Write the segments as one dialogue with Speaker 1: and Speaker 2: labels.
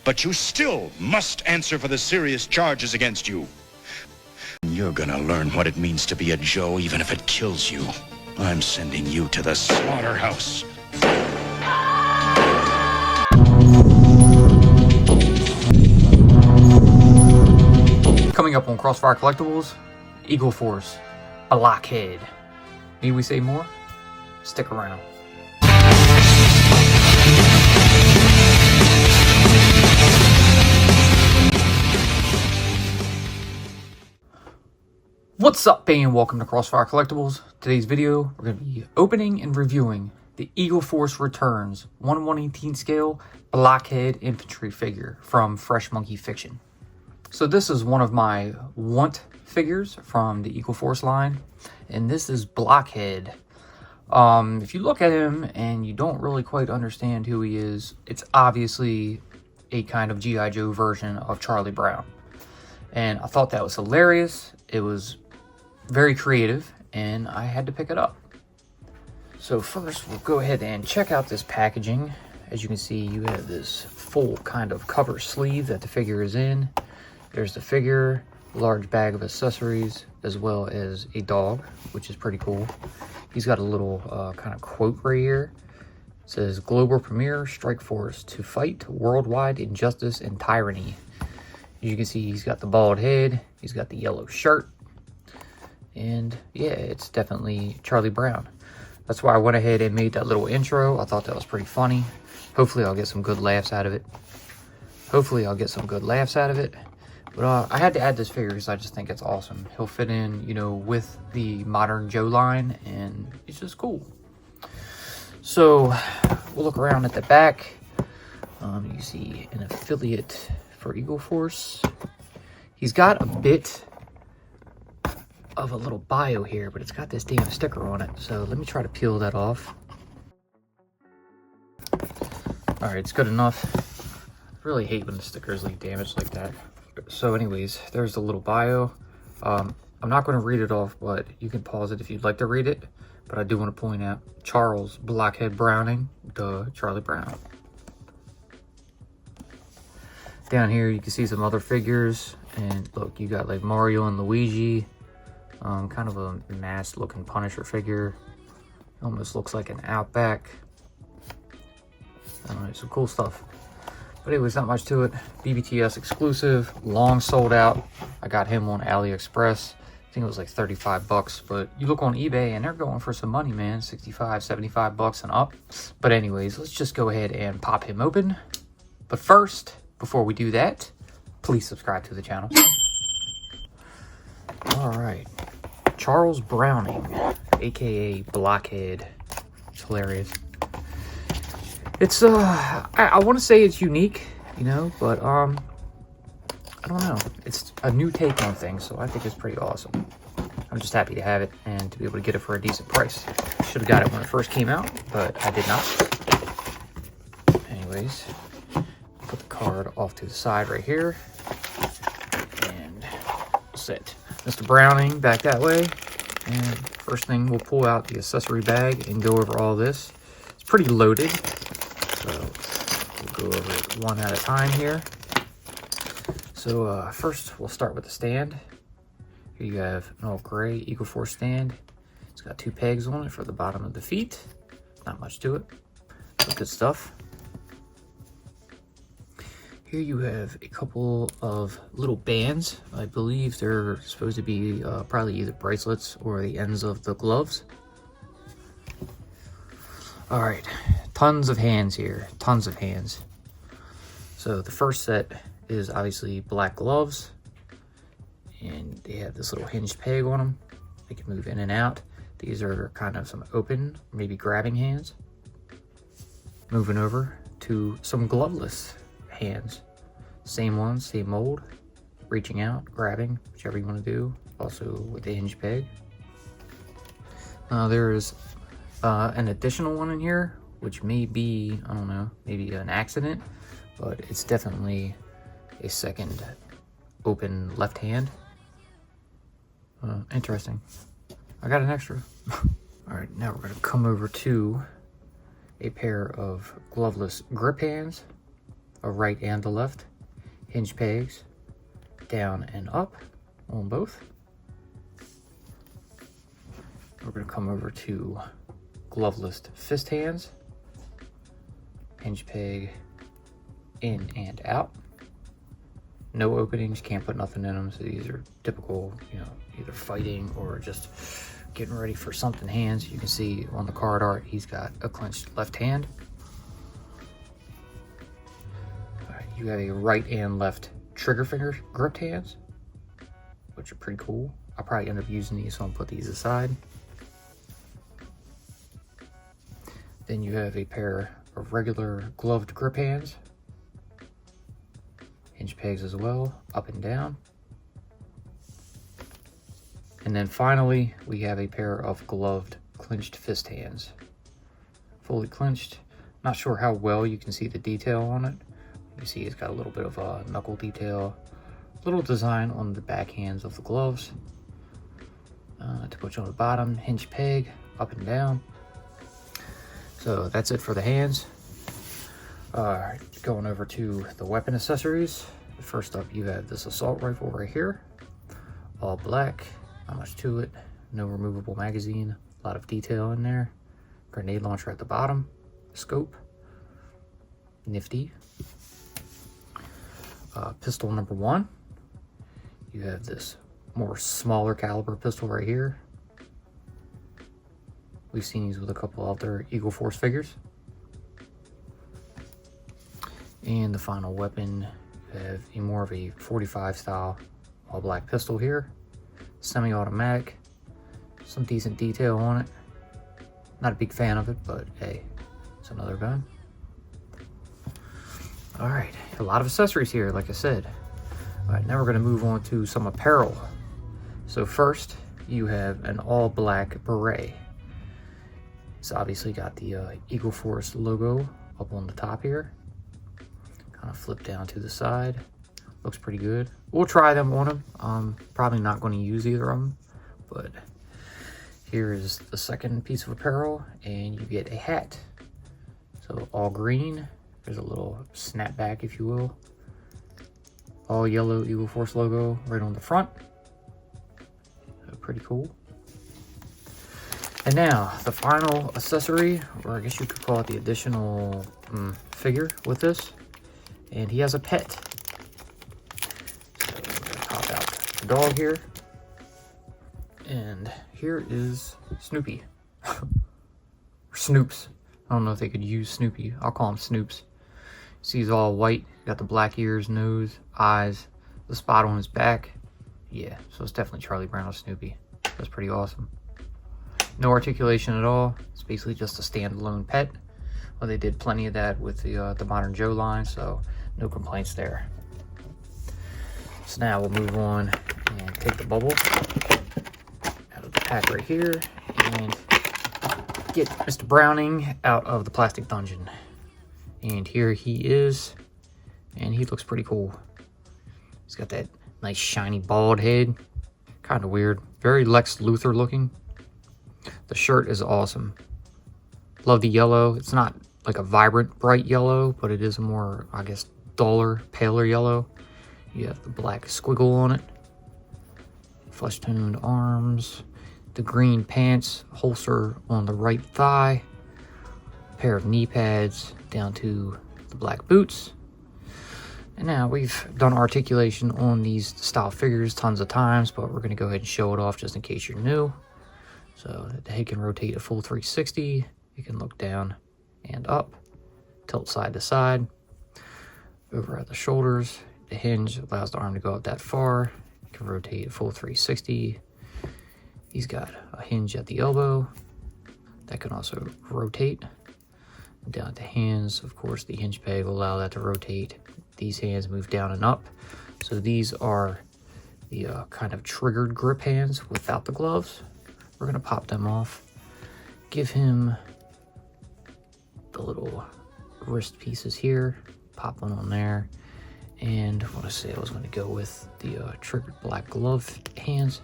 Speaker 1: But you still must answer for the serious charges against you. You're gonna learn what it means to be a Joe, even if it kills you. I'm sending you to the slaughterhouse.
Speaker 2: Coming up on Crossfire Collectibles, Eagle Force, Blockhead. Need we say more? Stick around. What's up, and welcome to Crossfire Collectibles. Today's video, we're going to be opening and reviewing the Eagle Force Returns 1/118 scale Blockhead Infantry figure from Fresh Monkey Fiction. So this is one of my want figures from the Eagle Force line, and this is Blockhead. If you look at him and you don't really quite understand who he is, it's obviously a kind of G.I. Joe version of Charlie Brown. And I thought that was hilarious. It was very creative, and I had to pick it up. So first, we'll go ahead and check out this packaging. As you can see, you have this full kind of cover sleeve that the figure is in. There's the figure, a large bag of accessories, as well as a dog, which is pretty cool. He's got a little kind of quote right here. It says, "Global Premier, Strike Force to fight worldwide injustice and tyranny." As you can see, he's got the bald head, he's got the yellow shirt, and yeah, it's definitely Charlie Brown. That's why I went ahead and made that little intro. I thought that was pretty funny. Hopefully I'll get some good laughs out of it. But I had to add this figure because I just think it's awesome. He'll fit in, you know, with the modern Joe line, and it's just cool. So we'll look around at the back. You see an affiliate for Eagle Force. He's got a bit of a little bio here, but it's got this damn sticker on it. So let me try to peel that off. All right, it's good enough. I really hate when the stickers leave damage like that. So anyways, there's the little bio. I'm not going to read it off, but you can pause it if you'd like to read it. But I do want to point out Charles Blockhead Browning, Charlie Brown. Down here you can see some other figures, and look, you got like Mario and Luigi, kind of a masked looking Punisher figure. Almost looks like an Outback. Some cool stuff. But anyways, not much to it. BBTS exclusive, long sold out. I got him on AliExpress. I think it was like 35 bucks, but you look on eBay and they're going for some money, man. 65, 75 bucks and up. But anyways, let's just go ahead and pop him open. But first, before we do that, please subscribe to the channel. All right, Charles Browning, aka Blockhead. It's hilarious. It's I want to say it's unique, you know, but I don't know. It's a new take on things, so I think it's pretty awesome. I'm just happy to have it and to be able to get it for a decent price. Should have got it when it first came out, but I did not. Anyways, put the card off to the side right here, and sit Mr. Browning back that way. And first thing, we'll pull out the accessory bag and go over all this. It's pretty loaded, so we'll go over it one at a time here. So first, we'll start with the stand. Here you have an all gray Eagle Force stand. It's got 2 pegs on it for the bottom of the feet. Not much to it, but good stuff. Here you have a couple of little bands. I believe they're supposed to be probably either bracelets or the ends of the gloves. All right, tons of hands here, tons of hands. So the first set is obviously black gloves, and they have this little hinged peg on them. They can move in and out. These are kind of some open, maybe grabbing hands. Moving over to some gloveless hands. Same ones, same mold. Reaching out, grabbing, whichever you want to do. Also with the hinge peg. There is an additional one in here, which may be, I don't know, maybe an accident, but it's definitely a second open left hand. Interesting. I got an extra. All right, now we're gonna come over to a pair of gloveless grip hands. a right and a left. Hinge pegs, down and up on both. We're going to come over to gloveless fist hands. Hinge peg in and out. No openings, can't put nothing in them. So these are typical, you know, either fighting or just getting ready for something hands. You can see on the card art, he's got a clenched left hand. All right, you have a right and left trigger finger gripped hands, which are pretty cool. I'll probably end up using these, so I'll put these aside. Then you have a pair of regular gloved grip hands. Hinge pegs as well, up and down. And then finally, we have a pair of gloved clenched fist hands. Fully clenched. Not sure how well you can see the detail on it. You see it's got a little bit of a knuckle detail. Little design on the back hands of the gloves. To put you on the bottom, hinge peg, up and down. So that's it for the hands. Going over to the weapon accessories. First up, you have this assault rifle right here. All black, not much to it. No removable magazine, a lot of detail in there. Grenade launcher at the bottom. Scope. Nifty. Pistol number 1. You have this more smaller caliber pistol right here. We've seen these with a couple other Eagle Force figures. And the final weapon, you have a more of a 45 style all black pistol here. Semi-automatic. Some decent detail on it. Not a big fan of it, but hey, it's another gun. Alright, a lot of accessories here, like I said. Alright, now we're going to move on to some apparel. So first, you have an all black beret. It's obviously got the Eagle Force logo up on the top here. Kind of flip down to the side. Looks pretty good. We'll try them on him. Probably not going to use either of them, but here is the second piece of apparel, and you get a hat. So all green. There's a little snapback, if you will. All yellow Eagle Force logo right on the front. So pretty cool. And now, the final accessory, or I guess you could call it the additional figure with this. And he has a pet. So we're gonna pop out the dog here. And here is Snoopy. Or Snoops. I don't know if they could use Snoopy. I'll call him Snoops. See, he's all white. Got the black ears, nose, eyes, the spot on his back. Yeah, so it's definitely Charlie Brown or Snoopy. That's pretty awesome. No articulation at all. It's basically just a standalone pet. Well, they did plenty of that with the Modern Joe line, so no complaints there. So now we'll move on and take the bubble out of the pack right here and get Mr. Browning out of the plastic dungeon. And here he is, and he looks pretty cool. He's got that nice shiny bald head. Kind of weird. Very Lex Luthor looking. The shirt is awesome. Love the yellow. It's not like a vibrant, bright yellow, but it is a more, I guess, duller, paler yellow. You have the black squiggle on it. Flesh-toned arms. The green pants, holster on the right thigh. Pair of knee pads down to the black boots. And now we've done articulation on these style figures tons of times, but we're going to go ahead and show it off just in case you're new. So the head can rotate a full 360. You can look down and up, tilt side to side. Over at the shoulders, the hinge allows the arm to go up that far. You can rotate a full 360. He's got a hinge at the elbow that can also rotate. Down at the hands, of course, the hinge peg will allow that to rotate. These hands move down and up. So these are the kind of triggered grip hands without the gloves. We're going to pop them off. Give him the little wrist pieces here. Pop one on there. And what I say I was going to go with the triggered black glove hands.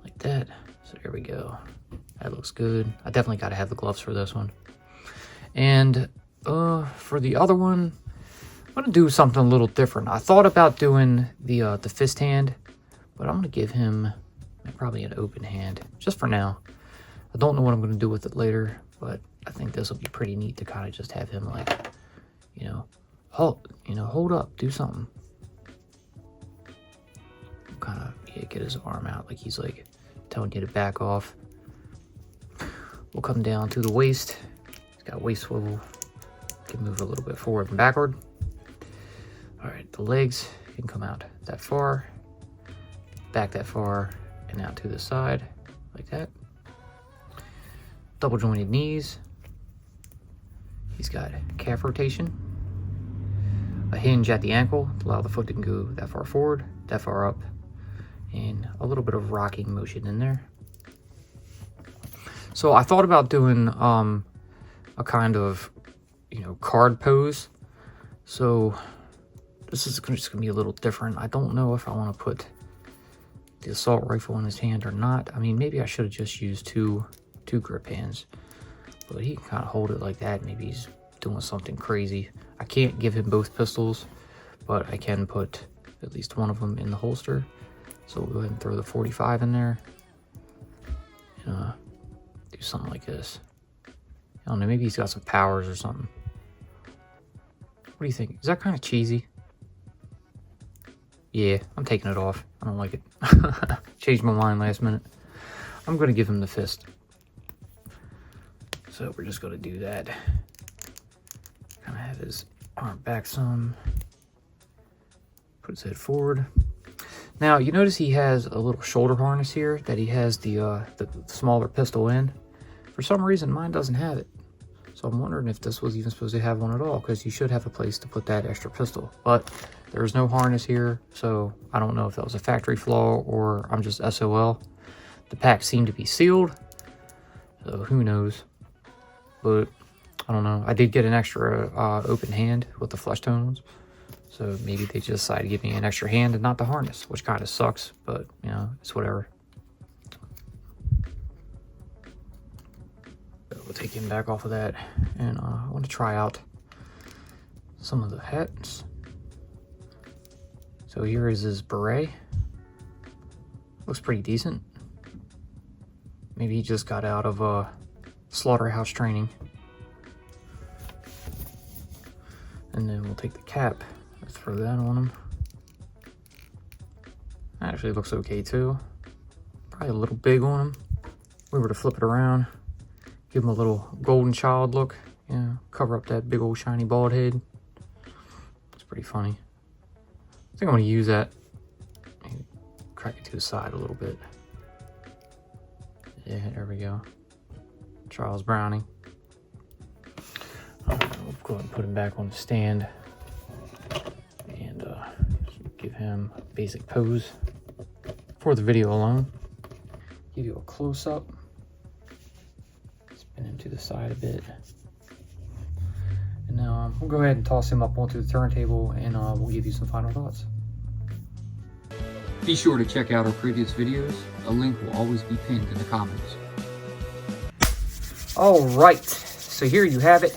Speaker 2: Like that. So there we go. That looks good. I definitely got to have the gloves for this one. And for the other one, I'm gonna do something a little different. I thought about doing the fist hand, but I'm gonna give him probably an open hand just for now. I don't know what I'm gonna do with it later, but I think this will be pretty neat to kind of just have him like, you know, hold up, do something. Kind of get his arm out like he's like telling you to back off. We'll come down to the waist. He's got waist swivel. Can move a little bit forward and backward. All right, the legs can come out that far, back that far, and out to the side like that. Double jointed knees. He's got calf rotation, a hinge at the ankle to allow the foot to go that far forward, that far up, and a little bit of rocking motion in there. So I thought about doing a kind of, card pose. So this is just gonna be a little different. I don't know if I want to put the assault rifle in his hand or not. I mean, maybe I should have just used two grip hands, but he can kind of hold it like that. Maybe he's doing something crazy. I can't give him both pistols, but I can put at least one of them in the holster. So we'll go ahead and throw the 45 in there. And, do something like this. I don't know, maybe he's got some powers or something. What do you think? Is that kind of cheesy? Yeah, I'm taking it off. I don't like it. Changed my mind last minute. I'm going to give him the fist. So we're just going to do that. Kind of have his arm back some. Put his head forward. Now, you notice he has a little shoulder harness here that he has the smaller pistol in. For some reason, mine doesn't have it. So I'm wondering if this was even supposed to have one at all, because you should have a place to put that extra pistol. But there's no harness here, so I don't know if that was a factory flaw or I'm just SOL. The pack seemed to be sealed, so who knows. But I don't know. I did get an extra open hand with the flesh tones. So maybe they just decided to give me an extra hand and not the harness, which kind of sucks, but, it's whatever. We'll take him back off of that, and I want to try out some of the hats. So here is his beret. Looks pretty decent. Maybe he just got out of slaughterhouse training. And then we'll take the cap. Let's throw that on him. Actually looks okay too. Probably a little big on him. We were to flip it around, give him a little golden child look. Cover up that big old shiny bald head. It's pretty funny. I think I'm gonna use that. Maybe crack it to the side a little bit. Yeah, there we go. Charles Browning. We'll go ahead and put him back on the stand. And give him a basic pose for the video alone. Give you a close-up. Spin him to the side a bit. And now we'll go ahead and toss him up onto the turntable, and we'll give you some final thoughts. Be sure to check out our previous videos. A link will always be pinned in the comments. Alright, so here you have it.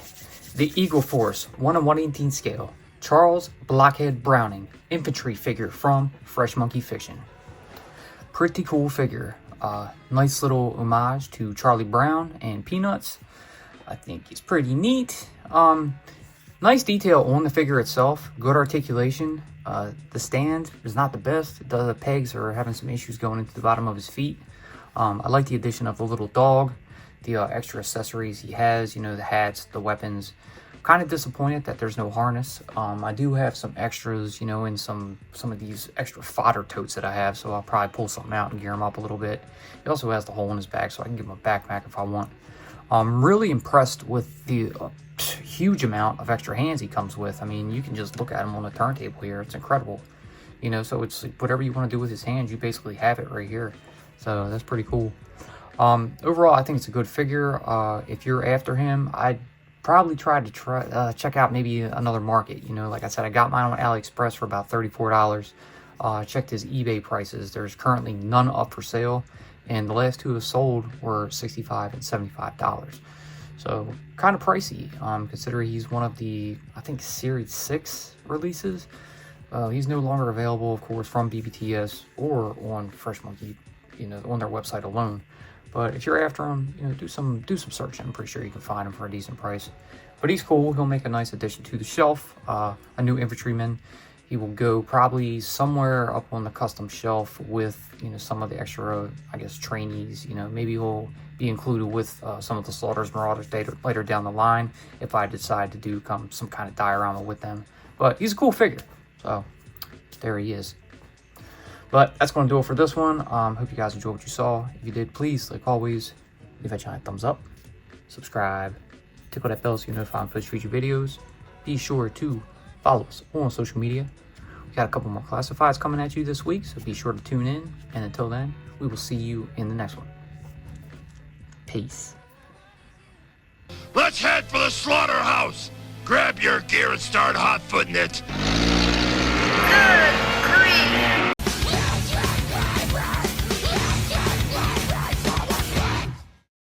Speaker 2: The Eagle Force 1/118 scale. Charles Blockhead Browning infantry figure from Fresh Monkey Fiction. Pretty cool figure. Nice little homage to Charlie Brown and Peanuts. I think he's pretty neat. Nice detail on the figure itself. Good articulation. The stand is not the best. The pegs are having some issues going into the bottom of his feet. I like the addition of the little dog, the extra accessories he has, the hats, the weapons. Kind of disappointed that there's no harness. I do have some extras, in some of these extra fodder totes that I have, so I'll probably pull something out and gear him up a little bit. He also has the hole in his back, so I can give him a backpack if I want. I'm really impressed with the huge amount of extra hands he comes with. I mean, you can just look at him on the turntable here. It's incredible. So it's like whatever you want to do with his hands, you basically have it right here. So that's pretty cool. Overall, I think it's a good figure. If you're after him, I'd probably check out maybe another market. Like I said, I got mine on AliExpress for about $34. Checked his eBay prices. There's currently none up for sale, and the last two have sold were $65 and $75. So kind of pricey, considering he's one of the, I think, Series 6 releases. He's no longer available, of course, from BBTS or on Fresh Monkey, on their website alone. But if you're after him, do some searching. I'm pretty sure you can find him for a decent price. But he's cool. He'll make a nice addition to the shelf. A new infantryman. He will go probably somewhere up on the custom shelf with some of the extra, I guess, trainees. Maybe he'll be included with some of the Slaughters Marauders later down the line if I decide to do some kind of diorama with them. But he's a cool figure. So there he is. But that's going to do it for this one. Hope you guys enjoyed what you saw. If you did, please, like always, leave that channel a thumbs up, subscribe, tickle that bell so you're notified for future videos. Be sure to follow us on social media. We got a couple more classifieds coming at you this week, so be sure to tune in. And until then, we will see you in the next one. Peace.
Speaker 1: Let's head for the slaughterhouse! Grab your gear and start hot-footing it!